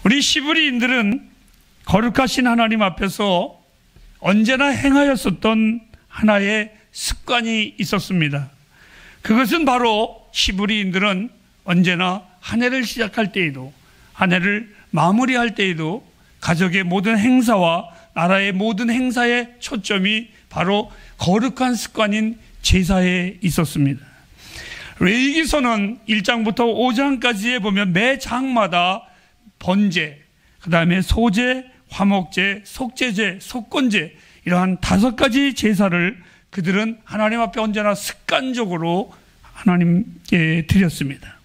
우리 시브리인들은 거룩하신 하나님 앞에서 언제나 행하였었던 하나의 습관이 있었습니다. 그것은 바로 시브리인들은 언제나 한 해를 시작할 때에도, 한 해를 마무리할 때에도 가족의 모든 행사와 나라의 모든 행사의 초점이 바로 거룩한 습관인 제사에 있었습니다. 레위기서는 1장부터 5장까지에 보면 매 장마다 번제, 그 다음에 소제, 화목제, 속죄제, 속건제, 이러한 5가지 제사를 그들은 하나님 앞에 언제나 습관적으로 하나님께 드렸습니다.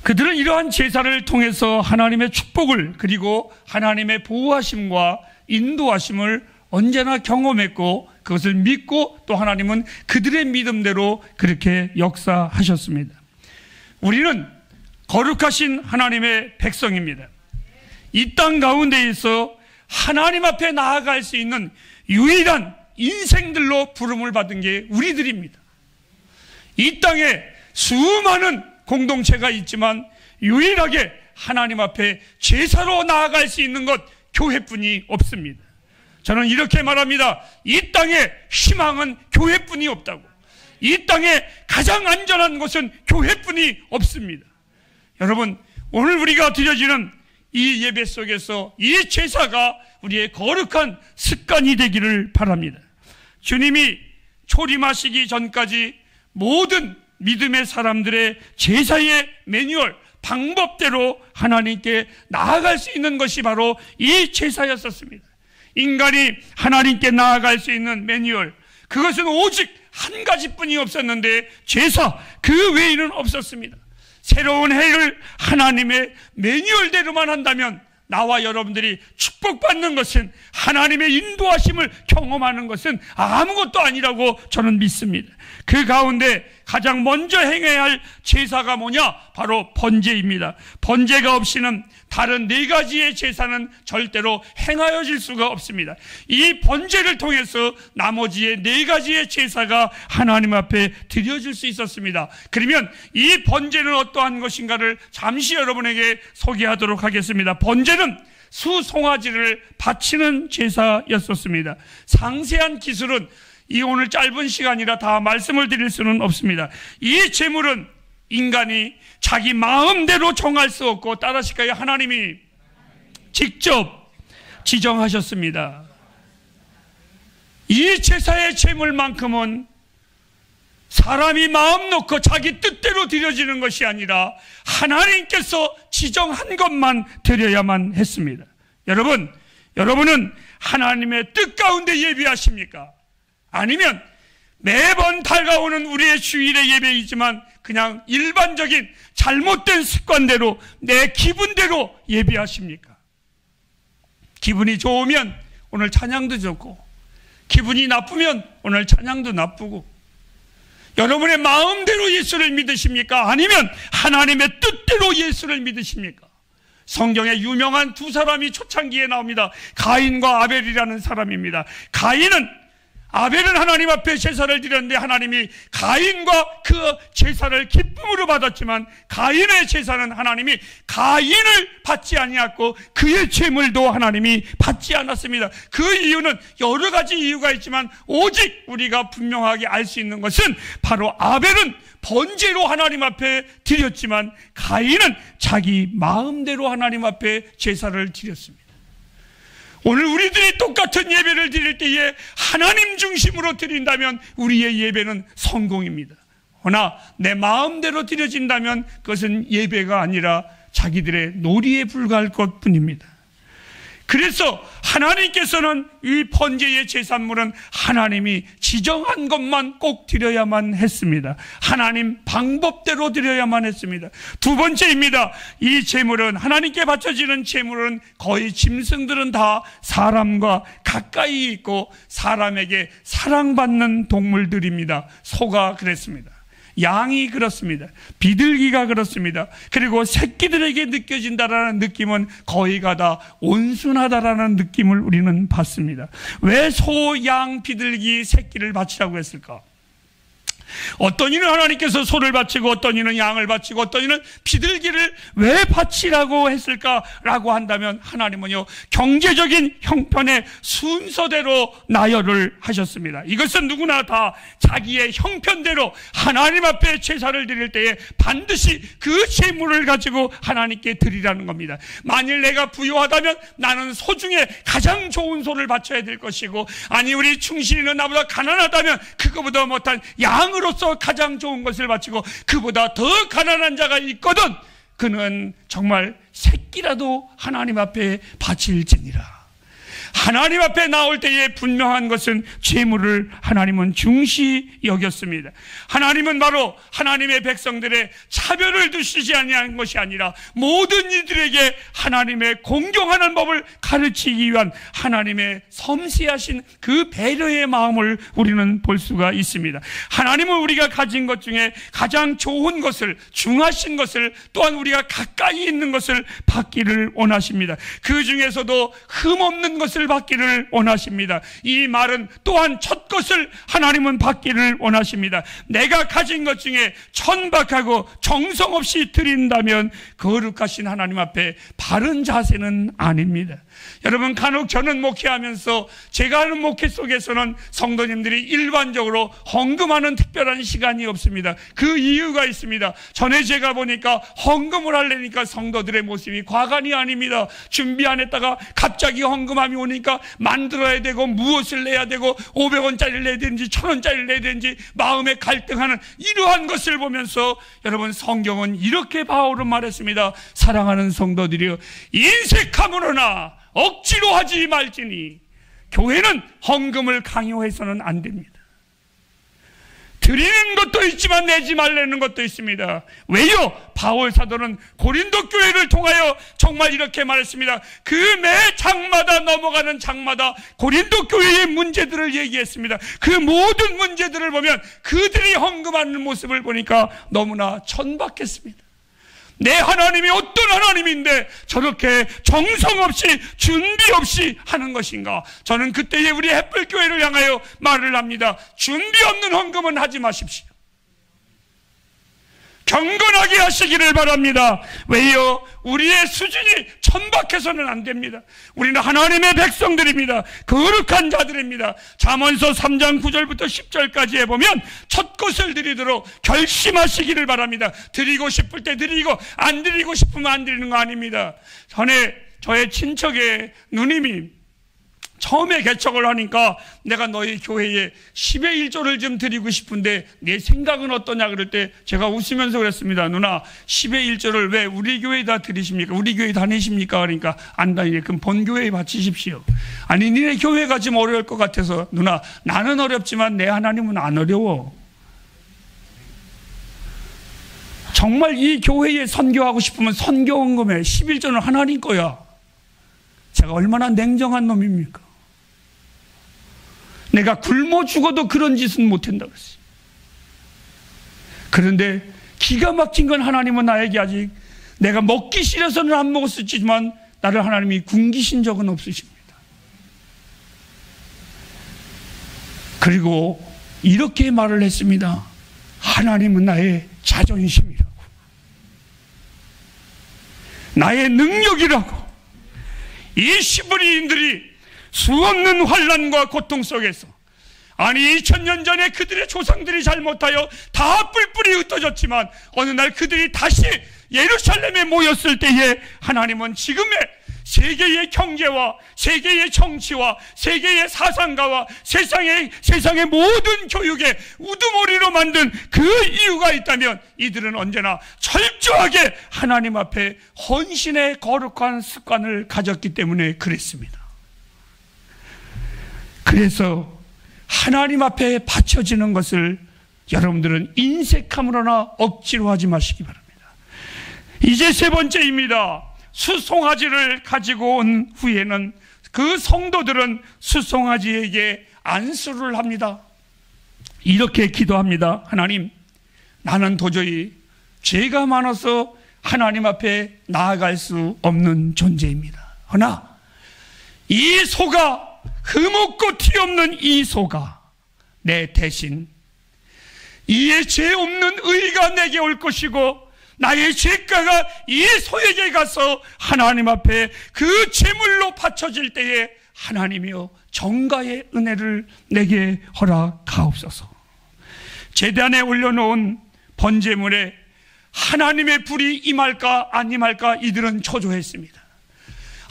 그들은 이러한 제사를 통해서 하나님의 축복을, 그리고 하나님의 보호하심과 인도하심을 언제나 경험했고, 그것을 믿고 또 하나님은 그들의 믿음대로 그렇게 역사하셨습니다. 우리는 거룩하신 하나님의 백성입니다. 이 땅 가운데에서 하나님 앞에 나아갈 수 있는 유일한 인생들로 부름을 받은 게 우리들입니다. 이 땅에 수많은 공동체가 있지만 유일하게 하나님 앞에 제사로 나아갈 수 있는 것 교회뿐이 없습니다. 저는 이렇게 말합니다. 이 땅에 희망은 교회뿐이 없다고. 이 땅에 가장 안전한 곳은 교회뿐이 없습니다. 여러분, 오늘 우리가 드려지는 이 예배 속에서 이 제사가 우리의 거룩한 습관이 되기를 바랍니다. 주님이 초림하시기 전까지 모든 믿음의 사람들의 제사의 매뉴얼, 방법대로 하나님께 나아갈 수 있는 것이 바로 이 제사였었습니다. 인간이 하나님께 나아갈 수 있는 매뉴얼, 그것은 오직 한 가지뿐이 없었는데 제사 그 외에는 없었습니다. 새로운 해를 하나님의 매뉴얼대로만 한다면 나와 여러분들이 축복받는 것은, 하나님의 인도하심을 경험하는 것은 아무것도 아니라고 저는 믿습니다. 그 가운데 가장 먼저 행해야 할 제사가 뭐냐? 바로 번제입니다. 번제가 없이는 다른 4가지의 제사는 절대로 행하여질 수가 없습니다. 이 번제를 통해서 나머지의 4가지의 제사가 하나님 앞에 드려질 수 있었습니다. 그러면 이 번제는 어떠한 것인가를 잠시 여러분에게 소개하도록 하겠습니다. 번제는 수송아지를 바치는 제사였었습니다. 상세한 기술은 이 오늘 짧은 시간이라 다 말씀을 드릴 수는 없습니다. 이 제물은 인간이 자기 마음대로 정할 수 없고, 따라하실까요? 하나님이 직접 지정하셨습니다. 이 제사의 제물만큼은 사람이 마음 놓고 자기 뜻대로 드려지는 것이 아니라 하나님께서 지정한 것만 드려야만 했습니다. 여러분은 하나님의 뜻 가운데 예배하십니까? 아니면 매번 다가오는 우리의 주일의 예배이지만 그냥 일반적인 잘못된 습관대로 내 기분대로 예배하십니까? 기분이 좋으면 오늘 찬양도 좋고, 기분이 나쁘면 오늘 찬양도 나쁘고, 여러분의 마음대로 예수를 믿으십니까? 아니면 하나님의 뜻대로 예수를 믿으십니까? 성경에 유명한 2사람이 초창기에 나옵니다. 가인과 아벨이라는 사람입니다. 아벨은 하나님 앞에 제사를 드렸는데 하나님이 가인과 그 제사를 기쁨으로 받았지만, 가인의 제사는 하나님이 가인을 받지 아니했고 그의 제물도 하나님이 받지 않았습니다. 그 이유는 여러 가지 이유가 있지만 오직 우리가 분명하게 알 수 있는 것은 바로 아벨은 번제로 하나님 앞에 드렸지만 가인은 자기 마음대로 하나님 앞에 제사를 드렸습니다. 오늘 우리들이 똑같은 예배를 드릴 때에 하나님 중심으로 드린다면 우리의 예배는 성공입니다. 그러나 내 마음대로 드려진다면 그것은 예배가 아니라 자기들의 놀이에 불과할 것뿐입니다. 그래서 하나님께서는 이 번제의 제산물은 하나님이 지정한 것만 꼭 드려야만 했습니다. 하나님 방법대로 드려야만 했습니다. 2번째입니다. 이 제물은, 하나님께 바쳐지는 제물은 거의 짐승들은 다 사람과 가까이 있고 사람에게 사랑받는 동물들입니다. 소가 그랬습니다. 양이 그렇습니다. 비둘기가 그렇습니다. 그리고 새끼들에게 느껴진다라는 느낌은 거의가 다 온순하다라는 느낌을 우리는 받습니다. 왜 소, 양, 비둘기, 새끼를 바치라고 했을까? 어떤 이는 하나님께서 소를 바치고 어떤 이는 양을 바치고 어떤 이는 비둘기를 왜 바치라고 했을까라고 한다면 하나님은요, 경제적인 형편의 순서대로 나열을 하셨습니다. 이것은 누구나 다 자기의 형편대로 하나님 앞에 제사를 드릴 때에 반드시 그 제물을 가지고 하나님께 드리라는 겁니다. 만일 내가 부유하다면 나는 소 중에 가장 좋은 소를 바쳐야 될 것이고, 아니 우리 충신이는 나보다 가난하다면 그거보다 못한 양으로서 가장 좋은 것을 바치고, 그보다 더 가난한 자가 있거든 그는 정말 새끼라도 하나님 앞에 바칠지니라. 하나님 앞에 나올 때에 분명한 것은 제물을 하나님은 중시 여겼습니다. 하나님은 바로 하나님의 백성들의 차별을 두시지 아니한 것이 아니라 모든 이들에게 하나님의 공경하는 법을 가르치기 위한 하나님의 섬세하신 그 배려의 마음을 우리는 볼 수가 있습니다. 하나님은 우리가 가진 것 중에 가장 좋은 것을, 중하신 것을, 또한 우리가 가까이 있는 것을 받기를 원하십니다. 그 중에서도 흠없는 것을 받기를 원하십니다. 이 말은 또한 첫 것을 하나님은 받기를 원하십니다. 내가 가진 것 중에 천박하고 정성 없이 드린다면 거룩하신 하나님 앞에 바른 자세는 아닙니다. 여러분, 간혹 저는 목회하면서 제가 하는 목회 속에서는 성도님들이 일반적으로 헌금하는 특별한 시간이 없습니다. 그 이유가 있습니다. 전에 제가 보니까 헌금을 하려니까 성도들의 모습이 과간이 아닙니다. 준비 안 했다가 갑자기 헌금함이 오니까 만들어야 되고 무엇을 내야 되고 500원짜리를 내야 되는지 1000원짜리를 내야 되는지 마음에 갈등하는 이러한 것을 보면서, 여러분, 성경은 이렇게 바울은 말했습니다. 사랑하는 성도들이여, 인색함으로나 억지로 하지 말지니. 교회는 헌금을 강요해서는 안 됩니다. 드리는 것도 있지만 내지 말라는 것도 있습니다. 왜요? 바울 사도는 고린도 교회를 통하여 정말 이렇게 말했습니다. 그 매 장마다 넘어가는 장마다 고린도 교회의 문제들을 얘기했습니다. 그 모든 문제들을 보면 그들이 헌금하는 모습을 보니까 너무나 천박했습니다. 내 하나님이 어떤 하나님인데 저렇게 정성 없이 준비 없이 하는 것인가? 저는 그때에 우리 햇불교회를 향하여 말을 합니다. 준비 없는 헌금은 하지 마십시오. 경건하게 하시기를 바랍니다. 왜요? 우리의 수준이 천박해서는 안 됩니다. 우리는 하나님의 백성들입니다. 거룩한 자들입니다. 잠언서 3장 9절부터 10절까지에 보면 첫 것을 드리도록 결심하시기를 바랍니다. 드리고 싶을 때 드리고 안 드리고 싶으면 안 드리는 거 아닙니다. 전에 저의 친척의 누님이 처음에 개척을 하니까 내가 너희 교회에 10의 1조를 좀 드리고 싶은데 내 생각은 어떠냐 그럴 때 제가 웃으면서 그랬습니다. 누나, 10의 1조를 왜 우리 교회에다 드리십니까? 우리 교회 다니십니까? 그러니까 안 다니게. 그럼 본교회에 바치십시오. 아니, 니네 교회가 좀 어려울 것 같아서. 누나, 나는 어렵지만 내 하나님은 안 어려워. 정말 이 교회에 선교하고 싶으면 선교헌금에 11조는 하나님 거야. 제가 얼마나 냉정한 놈입니까? 내가 굶어 죽어도 그런 짓은 못한다 그랬어요. 그런데 기가 막힌 건 하나님은 나에게 아직 내가 먹기 싫어서는 안 먹었었지만 나를 하나님이 굶기신 적은 없으십니다. 그리고 이렇게 말을 했습니다. 하나님은 나의 자존심이라고, 나의 능력이라고. 이 시브리인들이 수없는 환난과 고통 속에서, 아니 2000년 전에 그들의 조상들이 잘못하여 다 뿔뿔이 흩어졌지만 어느 날 그들이 다시 예루살렘에 모였을 때에 하나님은 지금의 세계의 경제와 세계의 정치와 세계의 사상가와 세상의 모든 교육의 우두머리로 만든 그 이유가 있다면 이들은 언제나 철저하게 하나님 앞에 헌신의 거룩한 습관을 가졌기 때문에 그랬습니다. 그래서 하나님 앞에 바쳐지는 것을 여러분들은 인색함으로나 억지로 하지 마시기 바랍니다. 이제 세 번째입니다. 수송아지를 가지고 온 후에는 그 성도들은 수송아지에게 안수를 합니다. 이렇게 기도합니다. 하나님, 나는 도저히 죄가 많아서 하나님 앞에 나아갈 수 없는 존재입니다. 그러나 이 소가, 흠없고 티 없는 이 소가 내 대신 이에 죄 없는 의가 내게 올 것이고 나의 죄가가 이 소에게 가서 하나님 앞에 그 제물로 바쳐질 때에 하나님이여 정가의 은혜를 내게 허락하옵소서. 제단에 올려놓은 번제물에 하나님의 불이 임할까 안 임할까 이들은 초조했습니다.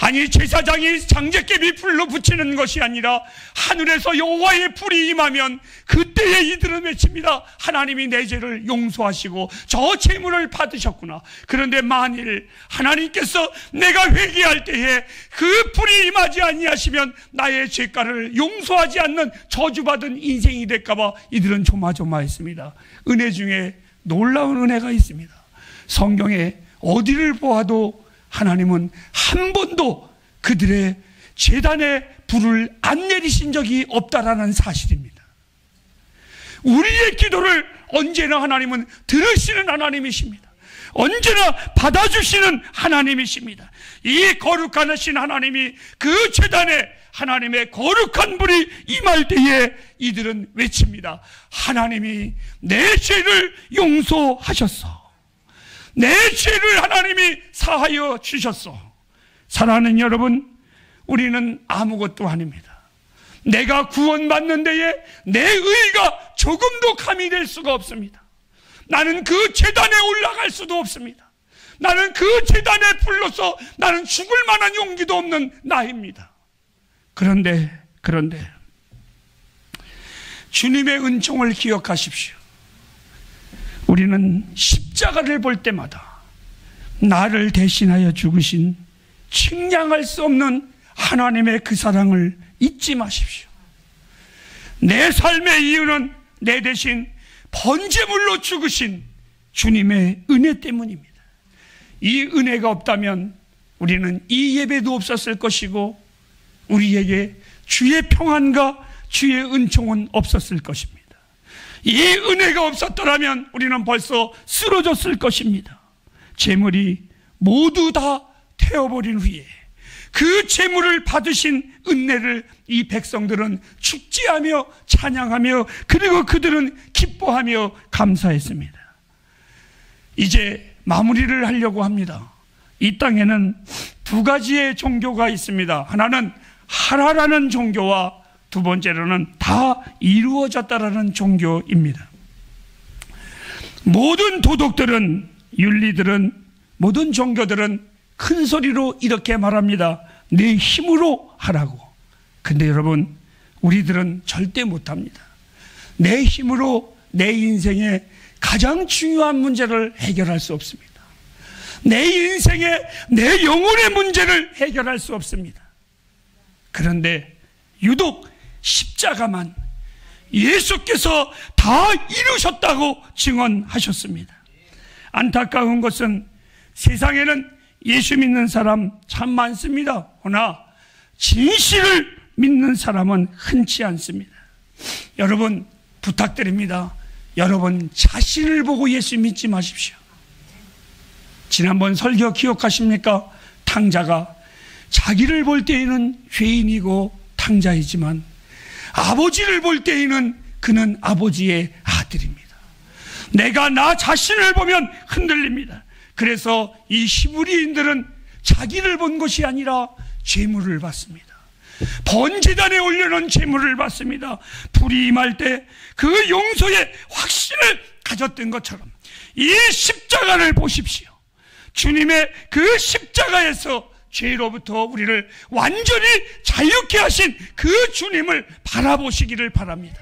아니, 제사장이 장제깨비 불로 붙이는 것이 아니라 하늘에서 여호와의 불이 임하면 그때에 이들은 외칩니다. 하나님이 내 죄를 용서하시고 저 제물을 받으셨구나. 그런데 만일 하나님께서 내가 회개할 때에 그 불이 임하지 아니하시면 나의 죄가를 용서하지 않는 저주받은 인생이 될까 봐 이들은 조마조마했습니다. 은혜 중에 놀라운 은혜가 있습니다. 성경에 어디를 보아도 하나님은 한 번도 그들의 제단에 불을 안 내리신 적이 없다라는 사실입니다. 우리의 기도를 언제나 하나님은 들으시는 하나님이십니다. 언제나 받아주시는 하나님이십니다. 이 거룩하신 하나님이 그 제단에 하나님의 거룩한 불이 임할 때에 이들은 외칩니다. 하나님이 내 죄를 용서하셨어. 내 죄를 하나님이 사하여 주셨어. 사랑하는 여러분, 우리는 아무것도 아닙니다. 내가 구원받는 데에 내 의가 조금도 가미될 수가 없습니다. 나는 그 제단에 올라갈 수도 없습니다. 나는 그 제단에 불러서 나는 죽을 만한 용기도 없는 나입니다. 그런데 주님의 은총을 기억하십시오. 우리는 십자가를 볼 때마다 나를 대신하여 죽으신 측량할 수 없는 하나님의 그 사랑을 잊지 마십시오. 내 삶의 이유는 내 대신 번제물로 죽으신 주님의 은혜 때문입니다. 이 은혜가 없다면 우리는 이 예배도 없었을 것이고 우리에게 주의 평안과 주의 은총은 없었을 것입니다. 이 은혜가 없었더라면 우리는 벌써 쓰러졌을 것입니다. 제물이 모두 다 태워버린 후에 그 제물을 받으신 은혜를 이 백성들은 축제하며 찬양하며 그리고 그들은 기뻐하며 감사했습니다. 이제 마무리를 하려고 합니다. 이 땅에는 두 가지의 종교가 있습니다. 하나는 하나라는 종교와 두 번째로는 다 이루어졌다라는 종교입니다. 모든 도덕들은, 윤리들은, 모든 종교들은 큰 소리로 이렇게 말합니다. 내 힘으로 하라고. 근데 여러분, 우리들은 절대 못합니다. 내 힘으로 내 인생의 가장 중요한 문제를 해결할 수 없습니다. 내 인생의, 내 영혼의 문제를 해결할 수 없습니다. 그런데 유독 십자가만 예수께서 다 이루셨다고 증언하셨습니다. 안타까운 것은 세상에는 예수 믿는 사람 참 많습니다. 그러나 진실을 믿는 사람은 흔치 않습니다. 여러분, 부탁드립니다. 여러분 자신을 보고 예수 믿지 마십시오. 지난번 설교 기억하십니까? 탕자가 자기를 볼 때에는 죄인이고 탕자이지만 아버지를 볼 때에는 그는 아버지의 아들입니다. 내가 나 자신을 보면 흔들립니다. 그래서 이 히브리인들은 자기를 본 것이 아니라 제물을 받습니다. 번제단에 올려놓은 제물을 받습니다. 불이 임할 때 그 용서의 확신을 가졌던 것처럼 이 십자가를 보십시오. 주님의 그 십자가에서 죄로부터 우리를 완전히 자유케 하신 그 주님을 바라보시기를 바랍니다.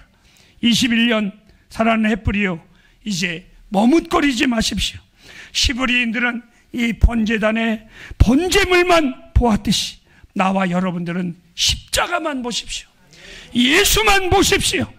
21년 사랑하는 햇불이요, 이제 머뭇거리지 마십시오. 히브리인들은 이 번제단의 번제물만 보았듯이 나와 여러분들은 십자가만 보십시오. 예수만 보십시오.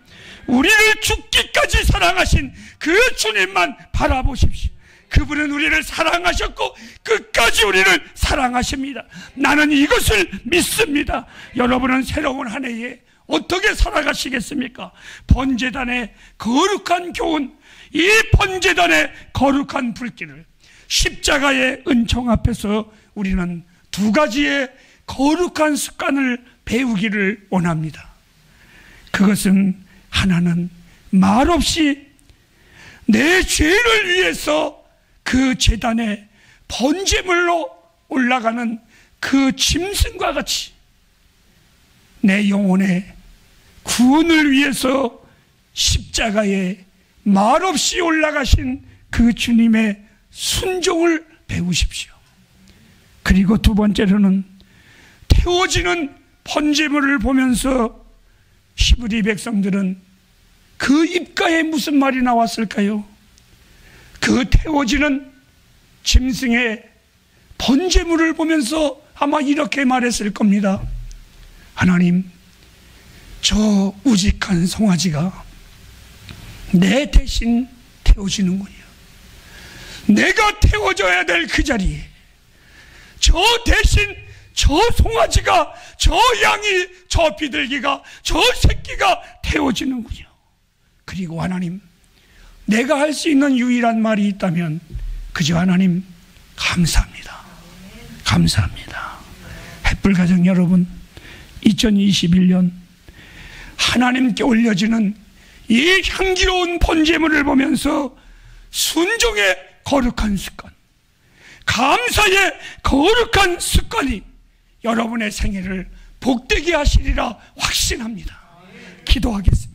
우리를 죽기까지 사랑하신 그 주님만 바라보십시오. 그분은 우리를 사랑하셨고 끝까지 우리를 사랑하십니다. 나는 이것을 믿습니다. 여러분은 새로운 한 해에 어떻게 살아가시겠습니까? 번제단의 거룩한 교훈, 이 번제단의 거룩한 불길을 십자가의 은총 앞에서 우리는 두 가지의 거룩한 습관을 배우기를 원합니다. 그것은 하나는 말없이 내 죄를 위해서 그 제단에 번제물로 올라가는 그 짐승과 같이 내 영혼의 구원을 위해서 십자가에 말없이 올라가신 그 주님의 순종을 배우십시오. 그리고 두 번째로는 태워지는 번제물을 보면서 히브리 백성들은 그 입가에 무슨 말이 나왔을까요? 그 태워지는 짐승의 번제물을 보면서 아마 이렇게 말했을 겁니다. 하나님, 저 우직한 송아지가 내 대신 태워지는군요. 내가 태워져야 될 그 자리에 저 대신 저 송아지가, 저 양이, 저 비둘기가, 저 새끼가 태워지는군요. 그리고 하나님, 내가 할 수 있는 유일한 말이 있다면 그저 하나님 감사합니다. 감사합니다. 햇불가정 여러분, 2021년 하나님께 올려지는 이 향기로운 번제물을 보면서 순종의 거룩한 습관, 감사의 거룩한 습관이 여러분의 생애를 복되게 하시리라 확신합니다. 기도하겠습니다.